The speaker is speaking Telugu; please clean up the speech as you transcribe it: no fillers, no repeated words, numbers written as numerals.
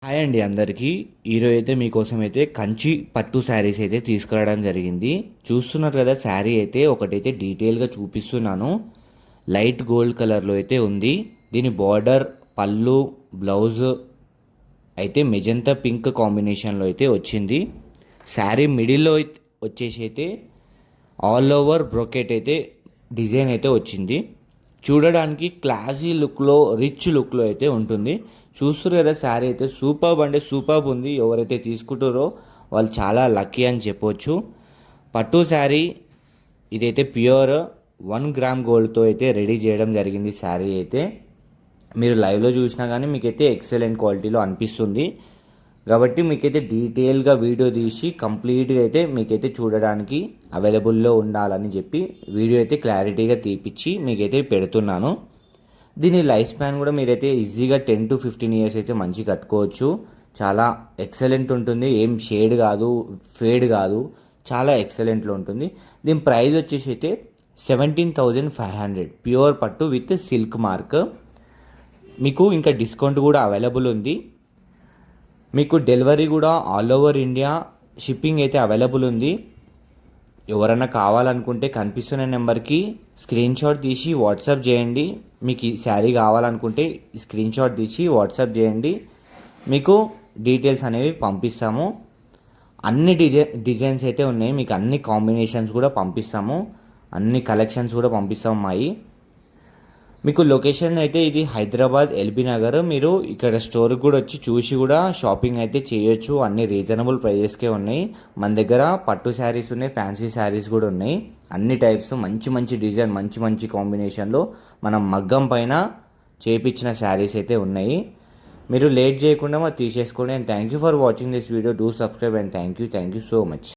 హాయ్ అండి అందరికీ. ఈరోజు అయితే మీకోసం అయితే కంచి పట్టు శారీస్ అయితే తీసుకురావడం జరిగింది. చూస్తున్నారు కదా, శారీ అయితే ఒకటైతే డీటెయిల్గా చూపిస్తున్నాను. లైట్ గోల్డ్ కలర్లో అయితే ఉంది. దీని బార్డర్, పళ్ళు, బ్లౌజ్ అయితే మెజంతా పింక్ కాంబినేషన్లో అయితే వచ్చింది. శారీ మిడిల్లో వచ్చేసి అయితే ఆల్ ఓవర్ బ్రొకెట్ అయితే డిజైన్ అయితే వచ్చింది. చూడడానికి క్లాసీ లుక్లో, రిచ్ లుక్లో అయితే ఉంటుంది. చూస్తారు కదా, శారీ అయితే సూపర్బ్ అంటే సూపర్బ్ ఉంది. ఎవరైతే తీసుకుంటారో వాళ్ళు చాలా లక్కీ అని చెప్పొచ్చు. పట్టు శారీ ఇదైతే ప్యూర్ 1 గ్రామ్ గోల్డ్తో అయితే రెడీ చేయడం జరిగింది. శారీ అయితే మీరు లైవ్లో చూసినా కానీ మీకైతే ఎక్సలెంట్ క్వాలిటీలో అనిపిస్తుంది. కాబట్టి మీకైతే డీటెయిల్గా వీడియో తీసి కంప్లీట్గా అయితే మీకైతే చూడడానికి అవైలబుల్లో ఉండాలని చెప్పి వీడియో అయితే క్లారిటీగా తీపిచ్చి మీకైతే పెడుతున్నాను. దీని లైఫ్ స్పాన్ కూడా మీరైతే ఈజీగా 10 to 15 ఇయర్స్ అయితే మంచి కట్టుకోవచ్చు. చాలా ఎక్సలెంట్ ఉంటుంది. ఏం షేడ్ కాదు, ఫేడ్ కాదు, చాలా ఎక్సలెంట్లో ఉంటుంది. దీని ప్రైస్ వచ్చేసి అయితే 17,500 ప్యూర్ పట్టు విత్ సిల్క్ మార్క్. మీకు ఇంకా డిస్కౌంట్ కూడా అవైలబుల్ ఉంది. మీకు డెలివరీ కూడా ఆల్ ఓవర్ ఇండియా షిప్పింగ్ అయితే అవైలబుల్ ఉంది. ఎవరైనా కావాలనుకుంటే కనిపిస్తున్న నెంబర్కి స్క్రీన్ షాట్ తీసి వాట్సాప్ చేయండి. మీకు ఈ శారీ కావాలనుకుంటే స్క్రీన్ షాట్ తీసి వాట్సాప్ చేయండి. మీకు డీటెయిల్స్ అనేవి పంపిస్తాము. అన్ని డిజైన్స్ అయితే ఉన్నాయి. మీకు అన్ని కాంబినేషన్స్ కూడా పంపిస్తాము. అన్ని కలెక్షన్స్ కూడా పంపిస్తాము మాయి. మీకు లొకేషన్ అయితే ఇది హైదరాబాద్ ఎల్బీ నగర్. మీరు ఇక్కడ స్టోర్కి కూడా వచ్చి చూసి కూడా షాపింగ్ అయితే చేయొచ్చు. అన్ని రీజనబుల్ ప్రైజెస్కే ఉన్నాయి. మన దగ్గర పట్టు శారీస్ ఉన్నాయి, ఫ్యాన్సీ శారీస్ కూడా ఉన్నాయి. అన్ని టైప్స్ మంచి మంచి డిజైన్, మంచి మంచి కాంబినేషన్లో మనం మగ్గం పైన చేపించిన శారీస్ అయితే ఉన్నాయి. మీరు లేట్ చేయకుండా మరి తీసేసుకోండి. And thank you for watching this video. Do subscribe and thank you so much.